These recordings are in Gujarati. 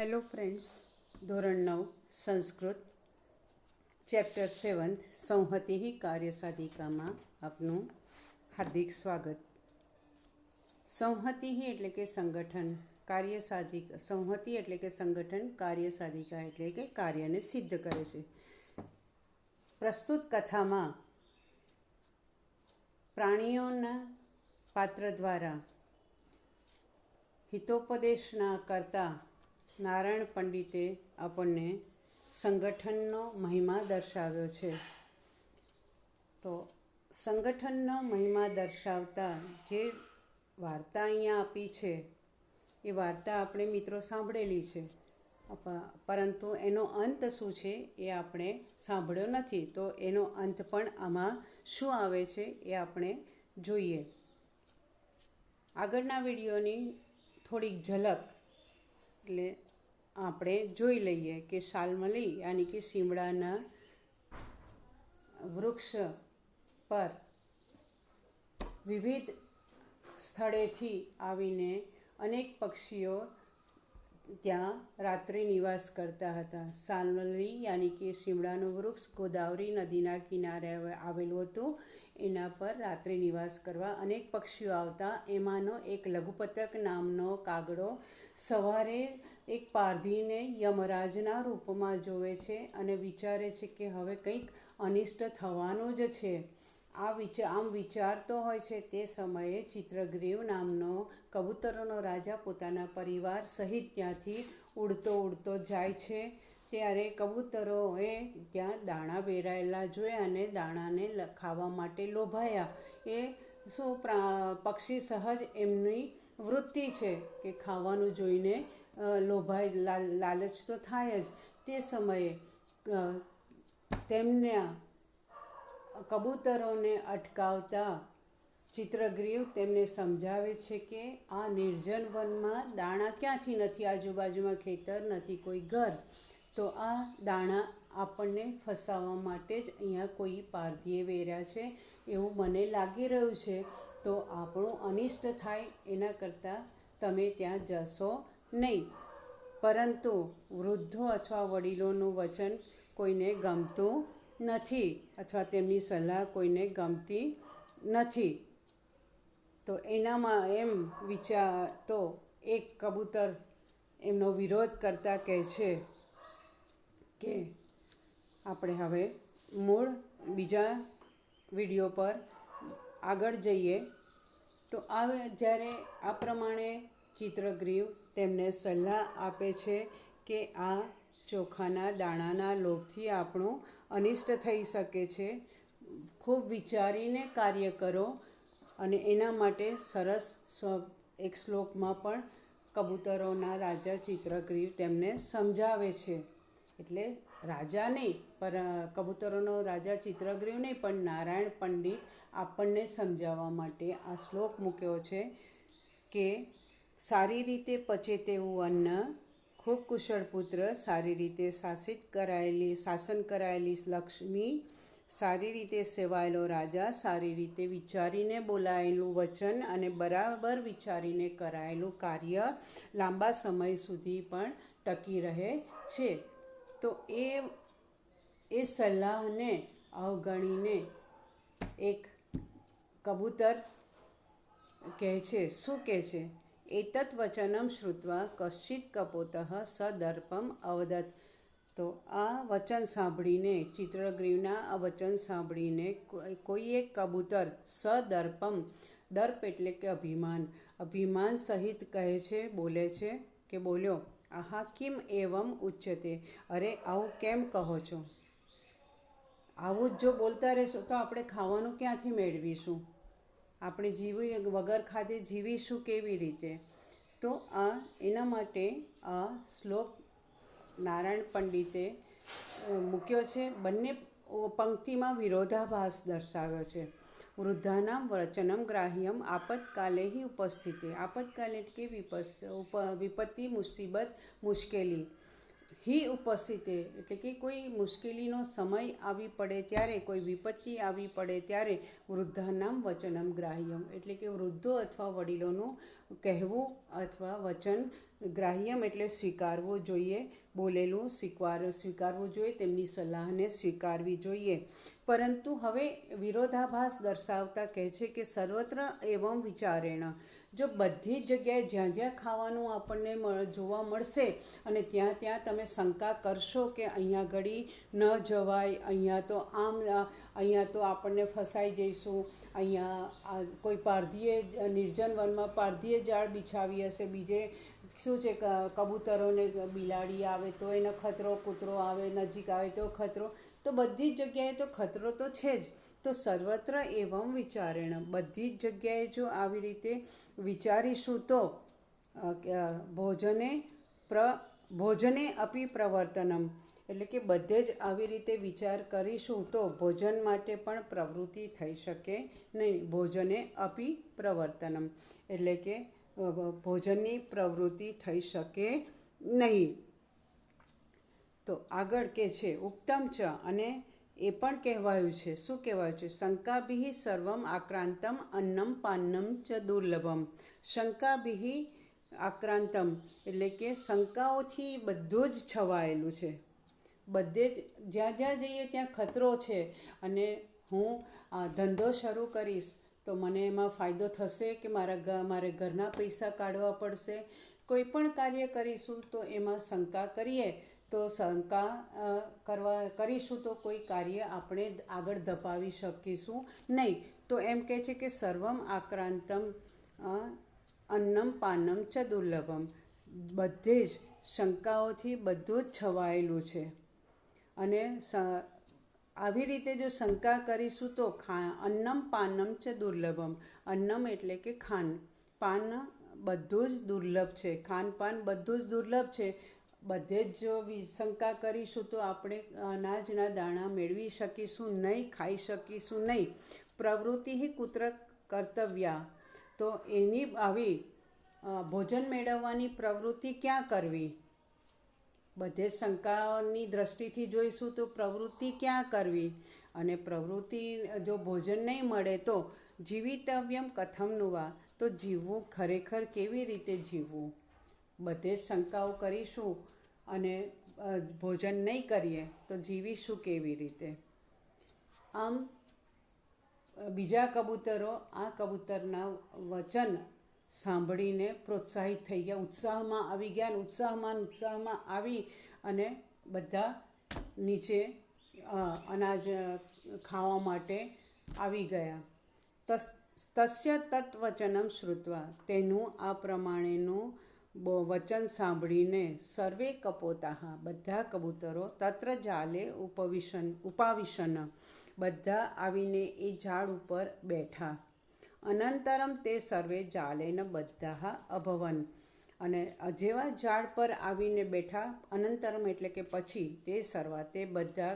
હેલો ફ્રેન્ડ્સ, ધોરણ 9 સંસ્કૃત ચેપ્ટર 7 સંહતિ કાર્યસાધિકામાં આપનું હાર્દિક સ્વાગત. સંહતિ એટલે કે સંગઠન, સંહતિ એટલે કે સંગઠન, કાર્યસાધિકા એટલે કે કાર્યને સિદ્ધ કરે છે. પ્રસ્તુત કથામાં પ્રાણીઓના પાત્ર દ્વારા હિતોપદેશના કરતા નારાયણ પંડિતે આપણને સંગઠનનો મહિમા દર્શાવ્યો છે. તો સંગઠનનો મહિમા દર્શાવતા જે વાર્તા અહીંયા આપી છે એ વાર્તા આપણે મિત્રો સાંભળેલી છે, પરંતુ એનો અંત શું છે એ આપણે સાંભળ્યો નથી. તો એનો અંત પણ આમાં શું આવે છે એ આપણે જોઈએ. આગળના વિડીયોની થોડીક ઝલક એટલે આપણે જોઈ લઈએ કે શાલ્મલી યાની કે શિમળાના વૃક્ષ પર વિવિધ સ્થળેથી આવીને અનેક પક્ષીઓ ત્યાં રાત્રિ નિવાસ કરતા હતા. શાલ્મલી યાની કે શિમળાનું વૃક્ષ ગોદાવરી નદીના કિનારે આવેલું હતું. એના પર રાત્રિ નિવાસ કરવા અનેક પક્ષીઓ આવતા. એમાંનો એક લઘુપતક નામનો કાગડો સવારે એક પારધીને યમરાજના રૂપમાં જોવે છે અને વિચારે છે કે હવે કંઈક અનિષ્ટ થવાનું જ છે. આમ વિચારતો હોય છે તે સમયે ચિત્રગ્રીવ નામનો કબૂતરોનો રાજા પોતાના પરિવાર સહિત ત્યાંથી ઉડતો જાય છે. ત્યારે કબૂતરોએ ત્યાં દાણા વેરાયેલા જોયા અને દાણાને ખાવા માટે લોભાયા. એ શું પક્ષી સહજ એમની વૃત્તિ છે કે ખાવાનું જોઈને લોભાય, લાલચ તો થાય જ. તે સમયે તેમના કબૂતરોને અટકાવતા ચિત્રગ્રીવ તેમને સમજાવે છે કે આ નિર્જન વનમાં દાણા ક્યાંથી નથી, આજુબાજુમાં ખેતર નથી, કોઈ ઘર. તો આ દાણા આપણને ફસાવવા માટે જ અહીંયા કોઈ પારધીએ વેર્યા છે એવું મને લાગી રહ્યું છે. તો આપણું અનિષ્ટ થાય એના કરતાં તમે ત્યાં જશો નહીં. પરંતુ વૃદ્ધો અથવા વડીલોનું વચન કોઈને ગમતું નથી અથવા તેમની સલાહ કોઈને ગમતી નથી. તો એનામાં એમ તો એક કબૂતર એમનો વિરોધ કરતાં કહે છે કે આપણે હવે મૂળ બીજા વિડીયો પર આગળ જઈએ. તો જ્યારે આ પ્રમાણે ચિત્રગ્રીવ તેમને સલાહ આપે છે કે આ ચોખાના દાણાના લોભથી આપણું અનિષ્ટ થઈ શકે છે, ખૂબ વિચારીને કાર્ય કરો. અને એના માટે સરસ એક શ્લોકમાં પણ કબૂતરોના રાજા ચિત્રગ્રીવ તેમને સમજાવે છે. એટલે રાજા નહીં, કબૂતરોનો રાજા ચિત્રગ્રીવ નહીં, પણ નારાયણ પંડિત આપણને સમજાવવા માટે આ શ્લોક મૂક્યો છે કે સારી રીતે પચે તેવું અન્ન, ખૂબ કુશળ પુત્ર, સારી રીતે શાસન કરાયેલી લક્ષ્મી, સારી રીતે સેવાયેલો રાજા, સારી રીતે વિચારીને બોલાયેલું વચન અને બરાબર વિચારીને કરાયેલું કાર્ય લાંબા સમય સુધી પણ ટકી રહે છે. તો એ સલાહને અવગણીને એક કબૂતર કહે છે, શું કહે છે? એતત વચનમ શ્રુત્વા કશ્ચિત કપોતઃ સદર્પમ અવદત. તો આ વચન સાંભળીને, ચિત્રગ્રીવના આ વચન સાંભળીને કોઈ એક કબૂતર સદર્પમ, દર્પ એટલે કે અભિમાન સહિત કહે છે, બોલે છે કે બોલ્યો, આહા કિમ એવમ ઉચ્યતે. અરે આવું કેમ કહો છો? આવું જ જો બોલતા રહેશો તો આપણે ખાવાનું ક્યાંથી મેળવીશું? આપણે વગર ખાધે જીવીશું કેવી રીતે? તો એના માટે આ શ્લોક નારાયણ પંડિતે મૂક્યો છે. બંને પંક્તિમાં વિરોધાભાસ દર્શાવ્યો છે. વૃદ્ધાનામ વચનમ ગ્રાહ્યમ આપતકાલે હિ ઉપસ્થિતે. આપતકાલે એટલે વિપત્તિ, મુસીબત, મુશ્કેલી. હિ ઉપસ્થિતે એટલે કે કોઈ મુશ્કેલીનો સમય આવી પડે ત્યારે, કોઈ વિપત્તિ આવી પડે ત્યારે વૃદ્ધાનામ વચનમ ગ્રાહ્યમ એટલે કે વૃદ્ધો અથવા વડીલોનું કહેવું અથવા વચન ગ્રાહ્યમ એટલે સ્વીકારવું જોઈએ, બોલેલું સ્વીકારવું જોઈએ, તેમની સલાહને સ્વીકારવી જોઈએ. પરંતુ હવે વિરોધાભાસ દર્શાવતા કહે છે કે સર્વત્ર એવં વિચારેણ, જો બધી જ જગ્યાએ જ્યાં જ્યાં ખાવાનું આપણને જોવા મળશે અને ત્યાં ત્યાં તમે શંકા કરશો કે અહીંયા ઘડી ન જવાય, અહીંયા તો આપણને ફસાઈ જઈશું, અહીંયા કોઈ પારધીએ નિર્જન વનમાં પારધીએ જાળ બિછાવી હશે, બીજે શું છે કબૂતરોને બિલાડી આવે તો એનો ખતરો, કૂતરો આવે નજીક આવે તો ખતરો, તો બધી જ જગ્યાએ તો ખતરો તો છે જ. તો સર્વત્ર એવં વિચારેણ, બધી જ જગ્યાએ જો આવી રીતે વિચારીશું તો ભોજને અપી પ્રવર્તનમ, એટલે કે બધે જ આવી રીતે વિચાર કરીશું તો ભોજન માટે પણ પ્રવૃત્તિ થઈ શકે નહીં. ભોજને અપી પ્રવર્તનમ એટલે કે ભોજનની પ્રવૃત્તિ થઈ શકે નહીં. તો આગળ કે છે ઉક્તમ ચ, અને એ પણ કહેવાયું છે, શું કહેવાયું છે? શંકાભિઃ સર્વમ આક્રાંતમ અન્નમ પાન્નમ ચ દુર્લભમ. શંકાભિઃ આક્રાંતમ એટલે કે શંકાઓથી બધું જ છવાયેલું છે. બધે જ જ્યાં જ્યાં જઈએ ત્યાં ખતરો છે, અને હું ધંધો શરૂ કરીશ તો મને એમાં ફાયદો થશે કે મારે ઘરના પૈસા કાઢવા પડશે. કોઈ પણ કાર્ય કરીશું તો એમાં શંકા કરીએ તો કરીશું તો કોઈ કાર્ય આપણે આગળ ધપાવી શકીશું નહીં. તો એમ કહે છે કે સર્વમ આક્રાંતમ અન્નમ પાનમ ચ દુર્લભમ, બધે જ શંકાઓથી બધું જ છવાયેલું છે. અને આવી રીતે જો શંકા કરીશું તો અન્નમ પાનમ ચ દુર્લભમ, અન્નમ એટલે કે ખાન પાન બધું જ દુર્લભ છે, ખાનપાન બધું જ દુર્લભ છે. બધે જ જો શંકા કરીશું તો આપણે અનાજના દાણા મેળવી શકીશું નહીં, ખાઈ શકીશું નહીં. પ્રવૃત્તિ કુત્ર કર્તવ્યા, તો એની આવી ભોજન મેળવવાની પ્રવૃત્તિ ક્યાં કરવી? બધે શંકાની દ્રષ્ટિથી જોઈશું તો પ્રવૃત્તિ ક્યાં કરવી? અને પ્રવૃત્તિ જો ભોજન નહીં મળે તો જીવિતવ્યમ કથમનું વા, તો જીવવું ખરેખર કેવી રીતે જીવવું? બધે શંકાઓ કરીશું અને ભોજન નહીં કરીએ તો જીવીશું કેવી રીતે? આમ બીજા કબૂતરો આ કબૂતરના વચન સાંભળીને પ્રોત્સાહિત થઈ ગયા, ઉત્સાહમાં આવી ગયા, અને ઉત્સાહમાં આવી અને બધા નીચે અનાજ ખાવા માટે આવી ગયા. તસ્ય તત્વચનમ શ્રુત્વા, તેનું આ પ્રમાણેનું વચન સાંભળીને સર્વે કપોતાઃ, બધા કબૂતરો તત્ર જાલે ઉપાવિશન, બધા આવીને એ ઝાડ ઉપર બેઠા. અનંતરમ તે સર્વે જાલેન બદ્ધાઃ અભવન, અને જેવા ઝાડ પર આવીને બેઠા, અનંતરમ એટલે કે પછી, તે બધા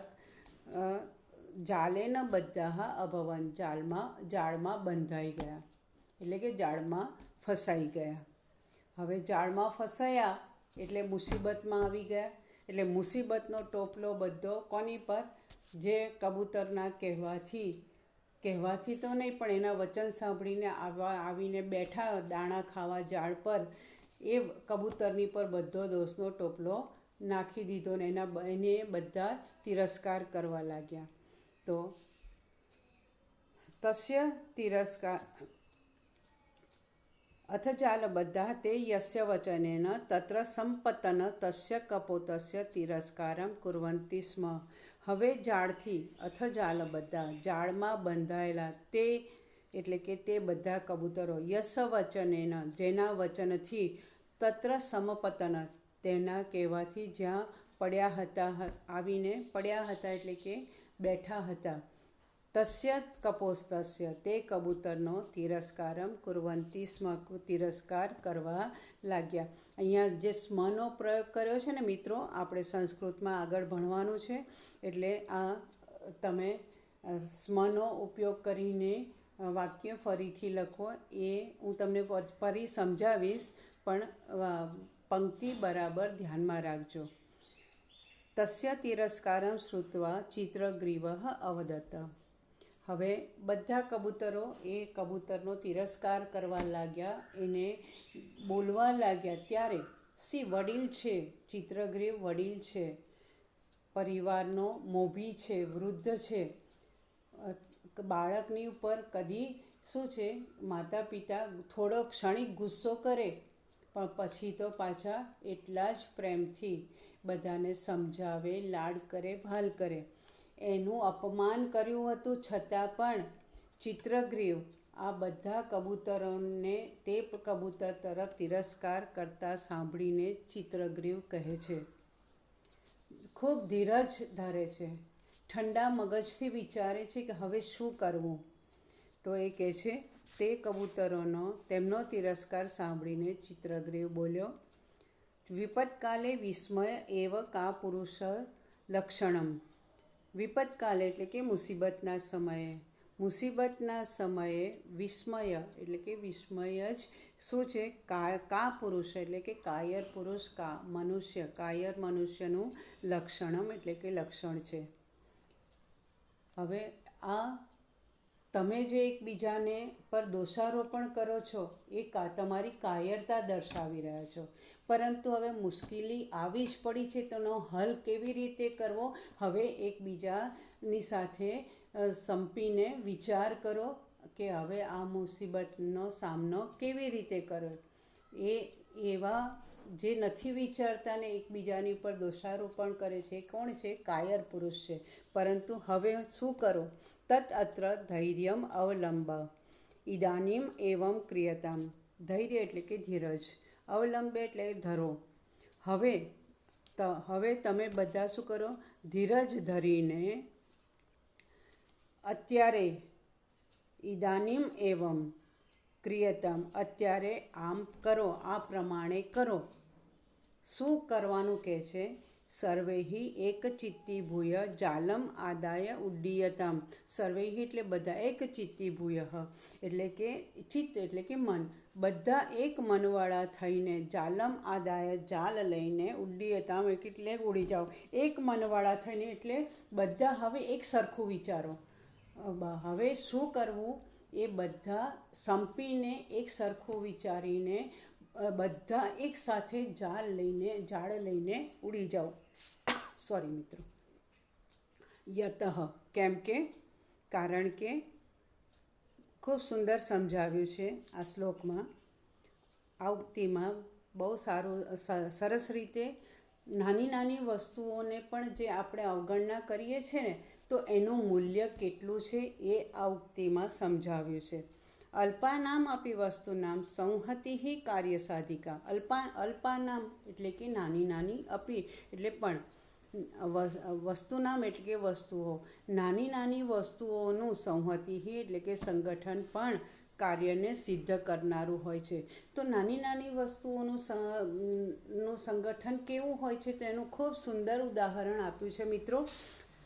જાલેન બદ્ધાઃ અભવન, જાળમાં બંધાઈ ગયા, એટલે કે જાળમાં ફસાઈ ગયા. હવે જાળમાં ફસાયા એટલે મુસીબતમાં આવી ગયા. એટલે મુસીબતનો ટોપલો બધો કોની પર? જે કબૂતરના કહેવાથી તો નહીં પણ એના વચન સાંભળીને આવીને બેઠા દાણા ખાવા ઝાડ પર, એ કબૂતરની પર બધો દોષનો ટોપલો નાખી દીધો ને એને બધા તિરસ્કાર કરવા લાગ્યા. તો તસ્ય તિરસ્કાર અથ જાલ બધા તે યસ્ય વચનેન તત્ર સંપતન તસ્ય કપોતસ્ય તિરસ્કારમ કુર્વન્તિ સ્મ. હવે ઝાડથી અથ જાલ બધા, ઝાડમાં બંધાયેલા તે એટલે કે તે બધા કબૂતરો, યસ વચનેન જેના વચનથી, તત્ર સમપતન તેના કહેવાથી જ્યાં પડ્યા હતા, આવીને પડ્યા હતા એટલે કે બેઠા હતા, તસ્ય કપોસ્તસ્ય તે કબૂતરનો તિરસ્કારમ કુર્વન્તિ સ્મ, તિરસ્કાર કરવા લાગ્યા. અહીંયા જે સ્મનો પ્રયોગ કર્યો છે ને મિત્રો, આપણે સંસ્કૃતમાં આગળ ભણવાનું છે, એટલે આ તમે સ્મનો ઉપયોગ કરીને વાક્ય ફરીથી લખો. એ હું તમને ફરી સમજાવીશ, પણ પંક્તિ બરાબર ધ્યાનમાં રાખજો. તસ્ય તિરસ્કારમ શ્રુત્વા ચિત્રગ્રીવઃ અવદત. હવે બધા કબૂતરો એ કબૂતરનો તિરસ્કાર કરવા લાગ્યા, એને બોલવા લાગ્યા. ત્યારે વડીલ છે, ચિત્રગ્રીવ વડીલ છે, પરિવારનો મોભી છે, વૃદ્ધ છે. બાળકની ઉપર કદી શું છે, માતા પિતા થોડો ક્ષણિક ગુસ્સો કરે, પણ પછી તો પાછા એટલા જ પ્રેમથી બધાને સમજાવે, લાડ કરે, ભાલ કરે. એનું અપમાન કર્યું હતું છતાં પણ ચિત્રગ્રીવ આ બધા કબૂતરોને તે કબૂતર તરફ તિરસ્કાર કરતા સાંભળીને ચિત્રગ્રીવ કહે છે, ખૂબ ધીરજ ધરે છે, ઠંડા મગજથી વિચારે છે કે હવે શું કરવું. તો એ કહે છે, તે કબૂતરોનો તેમનો તિરસ્કાર સાંભળીને ચિત્રગ્રીવ બોલ્યો, વિપત્કાલે વિસ્મય એવ કા પુરુષ લક્ષણમ. વિપત્કાલે એટલે કે મુસીબતના સમયે વિસ્મય એટલે કે વિસ્મય જ શું છે, કા પુરુષ એટલે કે કાયર પુરુષ, કાયર મનુષ્યનું લક્ષણમ એટલે કે લક્ષણ છે. હવે આ તમે જે એકબીજાને પર દોષારોપણ કરો છો એ તમારી કાયરતા દર્શાવી રહ્યા છો. પરંતુ હવે મુશ્કેલી આવી જ પડી છે, તો એનો હલ કેવી રીતે કરવો? હવે એકબીજાની સાથે સંપીને વિચાર કરો કે હવે આ મુસીબતનો સામનો કેવી રીતે કરવો. એવા જે નથી વિચારતા ને એકબીજાની ઉપર દોષારોપણ કરે છે, કોણ છે? કાયર પુરુષ છે. પરંતુ હવે શું કરો? તત અત્ર ધૈર્યમ અવલંબ ઇદાનીમ એવમ ક્રિયતામ. ધૈર્ય એટલે કે ધીરજ, અવલંબે એટલે ધરો. હવે તમે બધા શું કરો? ધીરજ ધરીને અત્યારે ઇદાનીમ એવમ ક્રિયતમ, અત્યારે આમ કરો, આ પ્રમાણે કરો. શું કરવાનું કહે છે? સર્વૈહિ એક ચિત્તી ભૂય જાલમ આદાય ઉડ્ડીયતામ. સર્વૈહિ એટલે બધા, એક ચિત્તી ભૂય એટલે કે ચિત્ત એટલે કે મન, બધા એક મનવાળા થઈને જાલમ આદાય જાલ લઈને ઉડ્ડીયતામ એટલે ઉડી જાઓ. એક મનવાળા થઈને એટલે બધા હવે એક સરખું વિચારો. હવે શું કરવું એ બધા સંપીને એક સરખું વિચારીને બધા એક સાથે ઝાડ લઈને ઉડી જાઓ. સોરી મિત્રો. યતઃ કેમ કે, કારણ કે ખૂબ સુંદર સમજાવ્યું છે આ શ્લોકમાં, આ ઉક્તિમાં બહુ સારું સરસ રીતે નાની નાની વસ્તુઓને પણ જે આપણે અવગણના કરીએ છીએ ને, તો એનું મૂલ્ય કેટલું છે એ આ ઉક્તિમાં સમજાવ્યું છે. અલ્પાનામ આપી વસ્તુનામ સંહતિ કાર્ય સાધિકા. અલ્પાનામ એટલે કે નાની નાની, અપી એટલે પણ, વસ્તુનામ એટલે કે વસ્તુઓ, નાની નાની વસ્તુઓનું સંહતિ એટલે કે સંગઠન પણ કાર્યને સિદ્ધ કરનારું હોય છે. તો નાની નાની વસ્તુઓનું સંગઠન કેવું હોય છે, તો એનું ખૂબ સુંદર ઉદાહરણ આપ્યું છે મિત્રો.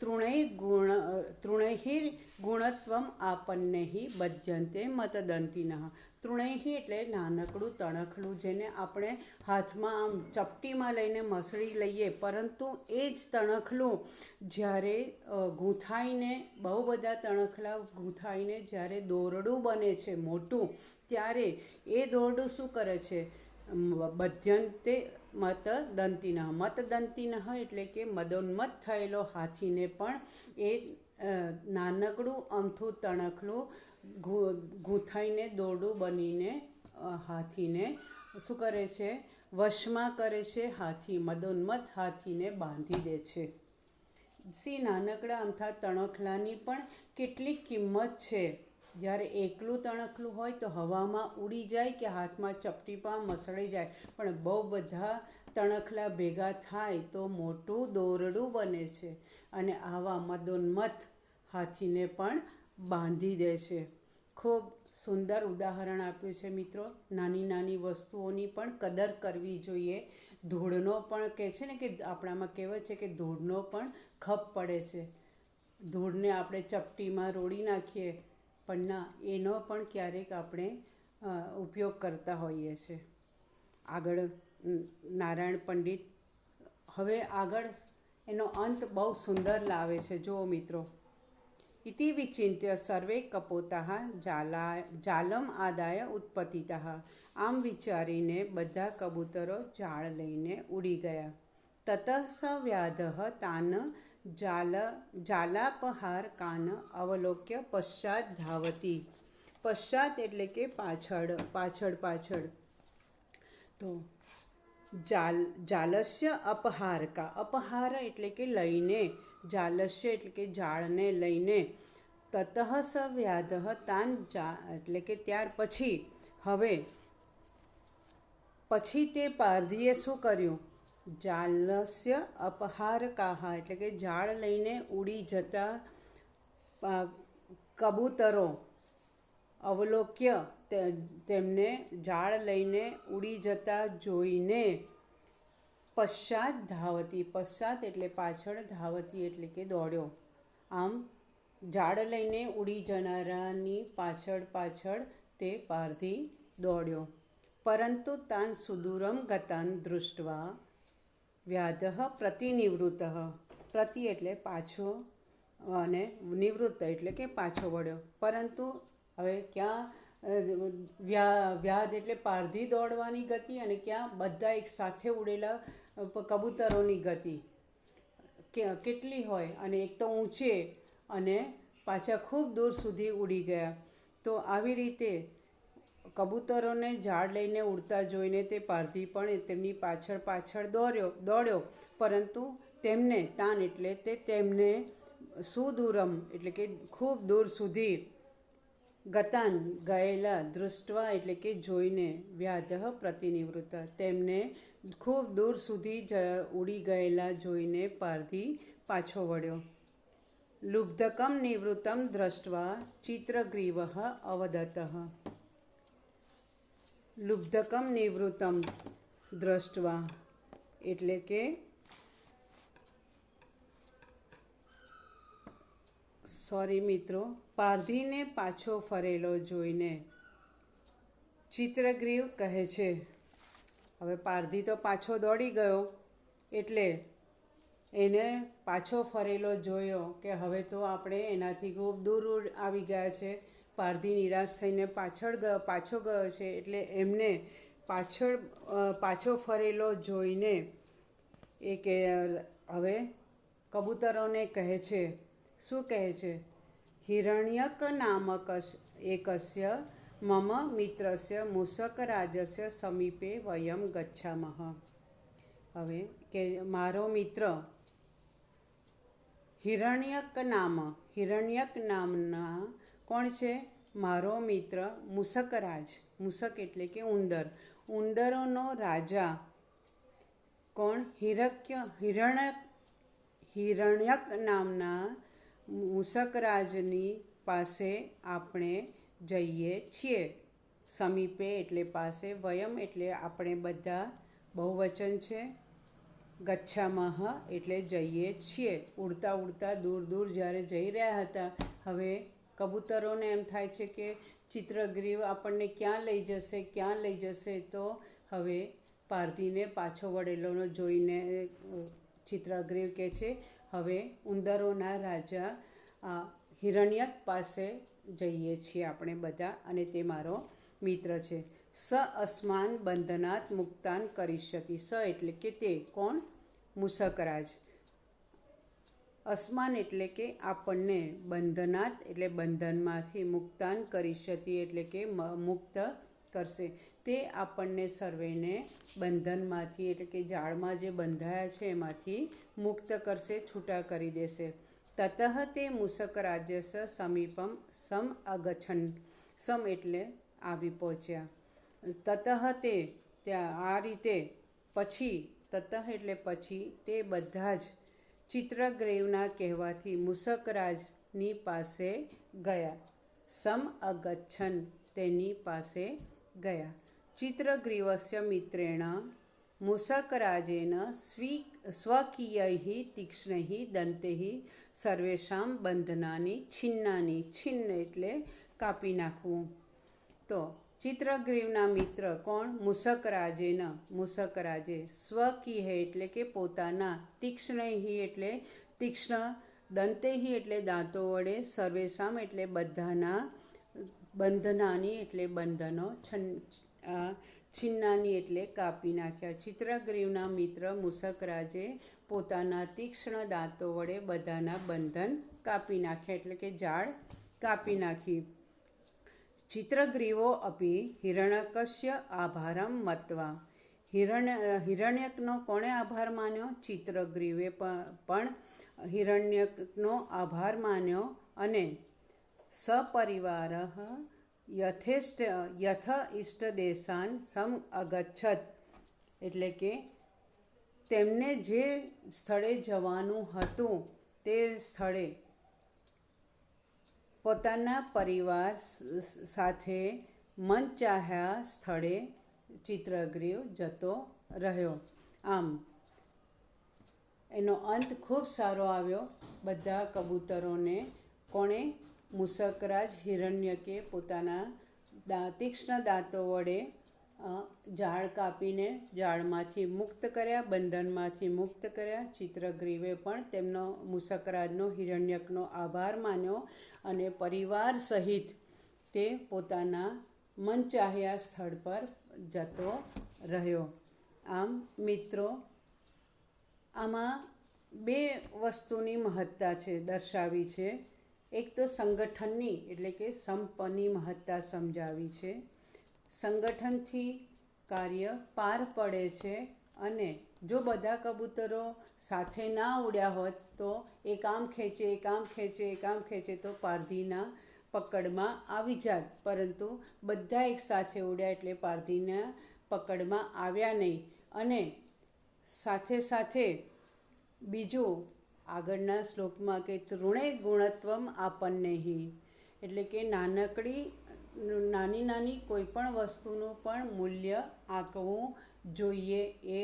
તૃણૈ ગુણત્વમ આપન્નૈ બધ્યંતે મતદંતિનઃ. તૃણૈ એટલે નાનકડું તણખલું, જેને આપણે હાથમાં આમ ચપટીમાં લઈને મસળી લઈએ, પરંતુ એ જ તણખલું જ્યારે ગૂંથાઈને, બહુ બધા તણખલા ગૂંથાઈને જ્યારે દોરડું બને છે મોટું, ત્યારે એ દોરડું શું કરે છે? બધ્યંતે મતદંતિનઃ. મતદંતિનઃ એટલે કે મદોન્મત્ત થયેલો હાથીને પણ એ નાનકડું અમથું તણખલું ગૂંથાઈને દોરડું બનીને હાથીને શું કરે છે? વશમાં કરે છે. મદોન્મત્ત હાથીને બાંધી દે છે. નાનકડા અમથા તણખલાની પણ કેટલી કિંમત છે. જ્યારે એકલું તણખલું હોય તો હવામાં ઉડી જાય કે હાથમાં ચપટીમાં મસળી જાય, પણ બહુ બધા તણખલા ભેગા થાય તો મોટું દોરડું બને છે, અને આવા મદોન્મત્ત હાથીને પણ બાંધી દે છે. ખૂબ સુંદર ઉદાહરણ આપ્યું છે મિત્રો. નાની નાની વસ્તુઓની પણ કદર કરવી જોઈએ. ધૂળનો પણ કહે છે ને કે આપણામાં કહેવત છે કે ધૂળનો પણ ખપ પડે છે. ધૂળને આપણે ચપટીમાં રોડી નાખીએ, પણ ના, એનો પણ ક્યારેક આપણે ઉપયોગ કરતા હોઈએ છીએ. આગળ નારાયણ પંડિત હવે આગળ એનો અંત બહુ સુંદર લાવે છે. જુઓ મિત્રો, इति विचिन्त्य सर्वे कपोताः जालम् आदाय उत्पतिताः। આમ વિચારીને બધા કબૂતરો જાળ લઈને ઉડી ગયા. તતઃ સ વ્યાધઃ તાન જાલાપહારકાન અવલોક્ય પશ્ચાત ધાવતી. પશ્ચાત એટલે કે પાછળ, પાછળ પાછળ. તો જાલસ્ય અપહારકા, અપહાર એટલે કે લઈને, જાલસ્ય એટલે કે જાળને લઈને, તતઃ સ વ્યાધઃ તાન એટલે કે ત્યાર પછી, હવે પછી તે પારધીએ શું કર્યું? જાલસ્ય અપહારકાહ એટલે કે જાળ લઈને ઉડી જતા કબૂતરો અવલોક્ય તેમને જાળ લઈને ઉડી જતા જોઈને, પશ્ચાત ધાવતી, પશ્ચાત એટલે પાછળ, ધાવતી એટલે કે દોડ્યો. આમ જાળ લઈને ઉડી જનારાની પાછળ પાછળ તે પારધી દોડ્યો. પરંતુ તાન સુદૂરમ ગતાન દૃષ્ટવા વ્યાધઃ પ્રતિનિવૃત્તઃ. પ્રતિ એટલે પાછો અને નિવૃત્ત એટલે કે પાછો વળ્યો. પરંતુ હવે ક્યાં વ્યાધ એટલે પારધી દોડવાની ગતિ અને ક્યાં બધા એક સાથે ઉડેલા કબૂતરોની ગતિ કેટલી હોય, અને એક તો ઊંચે અને પાછા ખૂબ દૂર સુધી ઉડી ગયા. તો આવી રીતે કબૂતરોને ઝાડ લઈને ઉડતા જોઈને તે પારધી પણ તેમની પાછળ પાછળ દોડ્યો. પરંતુ તેમને તાન એટલે તેમને સુદૂરમ એટલે કે ખૂબ દૂર સુધી, ગતાન ગયેલા, દૃષ્ટવા એટલે કે જોઈને, વ્યાધઃ પ્રતિનિવૃત્ત તેમને ખૂબ દૂર સુધી ઉડી ગયેલા જોઈને પારધી પાછો વળ્યો. લુબ્ધકમ નિવૃત્તમ દ્રષ્ટવા ચિત્રગ્રીવઃ અવદતઃ. લુબ્ધકમ નિવૃત્તમ દ્રષ્ટવા એટલે કે મિત્રો, પારધીને પાછો ફરેલો જોઈને ચિત્રગ્રીવ કહે છે. હવે પારધી તો પાછો દોડી ગયો એટલે એને પાછો ફરેલો જોયો કે હવે તો આપણે એનાથી ખૂબ દૂર આવી ગયા છે. પારધી નિરાશ થઈને પાછો ગયો છે એટલે એમને પાછો ફરેલો જોઈને એ કે હવે કબૂતરોને કહે છે. શું કહે છે? હિરણ્યક નામક એકસ્ય મમ મિત્રસ્ય મૂષકરાજસ્ય સમીપે વયમ ગચ્છામઃ. હવે કે મારો મિત્ર હિરણ્યક નામના કોણ છે? મારો મિત્ર મૂષકરાજ. મૂષક એટલે કે ઉંદર. ઉંદરોનો રાજા કોણ? હિરણ્યક નામના મૂષકરાજની પાસે આપણે જઈએ છીએ. સમીપે એટલે પાસે, વયમ એટલે આપણે બધા, બહુવચન છે. ગચ્છામઃ એટલે જઈએ છીએ. ઉડતા ઉડતા દૂર દૂર જ્યારે જઈ રહ્યા હતા, હવે કબૂતરોને એમ થાય છે કે ચિત્રગ્રીવ આપણને ક્યાં લઈ જશે. તો હવે પારધીને પાછો વળેલોનો જોઈને ચિત્રગ્રીવ કહે છે હવે ઉંદરોના રાજા હિરણ્યક પાસે જઈએ છીએ આપણે બધા, અને તે મારો મિત્ર છે. સ અસ્માન બંધનાત મુક્તાન કરિષ્યતિ. સ એટલે કે તે કોણ? મૂષકરાજ. અસ્માન એટલે કે આપણને, બંધનાત એટલે બંધનમાંથી, મુક્તાન કરિષ્યતિ એટલે કે મુક્ત કરશે. તે આપણને સર્વેને બંધનમાંથી એટલે કે જાળમાં જે બંધાયા છે એમાંથી મુક્ત કરશે, છૂટા કરી દેશે. તતઃ તે મૂષકરાજ્યસ સમીપમ સમ અગચ્છન. સમ એટલે આવી પહોંચ્યા. તતઃ તે ત્યાં આ રીતે પછી, તતઃ એટલે પછી, તે બધા જ ચિત્રગ્રીવના કહેવાથી મૂષકરાજની પાસે ગયા. સમ અગચ્છન તેની પાસે ગયા. ચિત્રગ્રીવસ્ય મિત્રેણ મૂષકરાજેન સ્વકીયૈઃ તીક્ષ્ણૈઃ દંતૈઃ સર્વેષાં બંધનાની છિન્નાની. છિન્ન એટલે કાપી નાખવું. તો ચિત્રગ્રીવના મિત્ર કોણ? મૂષકરાજે. સ્વકીય એટલે કે પોતાના, તીક્ષ્ણૈઃ એટલે તીક્ષ્ણ દંતેહી એટલે દાંતો વડે, સર્વેસામ એટલે બધાના, બંધનાની એટલે બંધનો, છિન્નાની એટલે કાપી નાખ્યા. ચિત્રગ્રીવના મિત્ર મૂષકરાજે પોતાના તીક્ષ્ણ દાંતો વડે બધાના બંધન કાપી નાખ્યા, એટલે કે જાળ કાપી નાખી. ચિત્રગ્રીવો અપી હિરણ્યકસ્ય આભારમ મત્વા. હિરણ્યકનો કોણે આભાર માન્યો? ચિત્રગ્રીવે પણ હિરણ્યકનો આભાર માન્યો અને સપરિવાર યથ ઇષ્ટદેશાન સમ અગચ્છત, એટલે કે તેમને જે સ્થળે જવાનું હતું તે સ્થળે પોતાના પરિવાર સાથે મનચાહ્યા સ્થળે ચિત્રગ્રીવ જતો રહ્યો. આમ એનો અંત ખૂબ સારો આવ્યો. બધા કબૂતરોને કોણે? મૂષકરાજ હિરણ્યકે પોતાના તીક્ષ્ણ દાંતો વડે ઝાડ કાપીને ઝાડમાંથી મુક્ત કર્યા, બંધનમાંથી મુક્ત કર્યા. ચિત્રગ્રીવે પણ તેમનો મૂષકરાજનો, હિરણ્યકનો આભાર માન્યો અને પરિવાર સહિત તે પોતાના મનચાહ્યા સ્થળ પર જતો રહ્યો. આમ મિત્રો, આમાં બે વસ્તુની મહત્તા છે દર્શાવી છે. એક તો સંગઠનની એટલે કે સંપની મહત્તા સમજાવી છે. સંગઠનથી કાર્ય પાર પડે છે અને જો બધા કબૂતરો સાથે ના ઉડ્યા હોત તો એક આમ ખેંચે, એક આમ ખેંચે, એક આમ ખેંચે તો પારધીના પકડમાં આવી જાત. પરંતુ બધા એક સાથે ઉડ્યા એટલે પારધીના પકડમાં આવ્યા નહીં. અને સાથે સાથે બીજું આગળના શ્લોકમાં કે તૃણે ગુણત્વમ આપન્નેહિ, એટલે કે નાની નાની કોઈ પણ વસ્તુનું પણ મૂલ્ય આંકવું જોઈએ. એ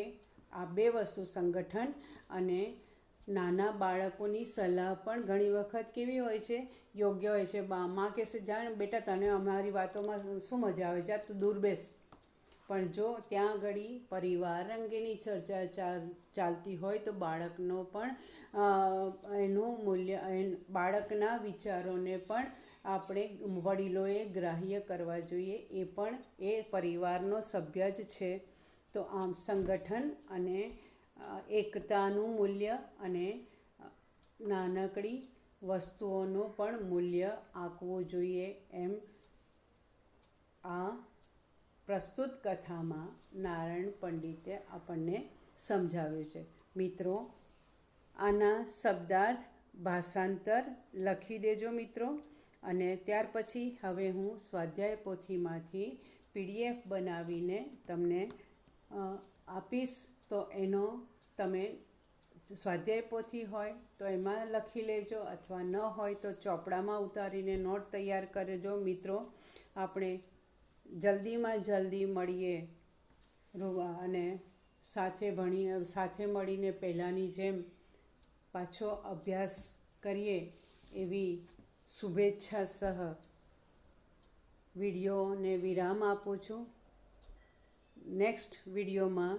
આ બે વસ્તુ, સંગઠન અને નાના બાળકોની સલાહ પણ ઘણી વખત કેવી હોય છે? યોગ્ય હોય છે. માં કહેશે, જાણ બેટા તને અમારી વાતોમાં શું મજા આવે, જા તું દૂર બેસ. પણ જો ત્યાં આગળ પરિવાર અંગેની ચર્ચા ચાલતી હોય તો બાળકનો પણ એનું મૂલ્ય, બાળકના વિચારોને પણ આપણે વડીલોએ ગ્રાહ્ય કરવા જોઈએ. એ પણ એ પરિવારનો સભ્ય જ છે. તો આમ સંગઠન અને એકતાનું મૂલ્ય અને નાનકડી વસ્તુઓનું પણ મૂલ્ય આંકવું જોઈએ, એમ આ પ્રસ્તુત કથામાં નારાયણ પંડિતે આપણને સમજાવ્યું છે. મિત્રો, આના શબ્દાર્થ, ભાષાંતર લખી દેજો મિત્રો. અને ત્યાર પછી હવે હું સ્વાધ્યાય પોથીમાંથી PDF બનાવીને તમને આપીશ. તો એનો તમે સ્વાધ્યાય પોથી હોય તો એમાં લખી લેજો, અથવા ન હોય તો ચોપડામાં ઉતારીને નોટ તૈયાર કરજો મિત્રો. આપણે જલ્દીમાં જલ્દી મળીએ અને સાથે મળીને પહેલાંની જેમ પાછો અભ્યાસ કરીએ એવી શુભેચ્છા સહ વિડીયોને વિરામ આપું છું. નેક્સ્ટ વિડીયોમાં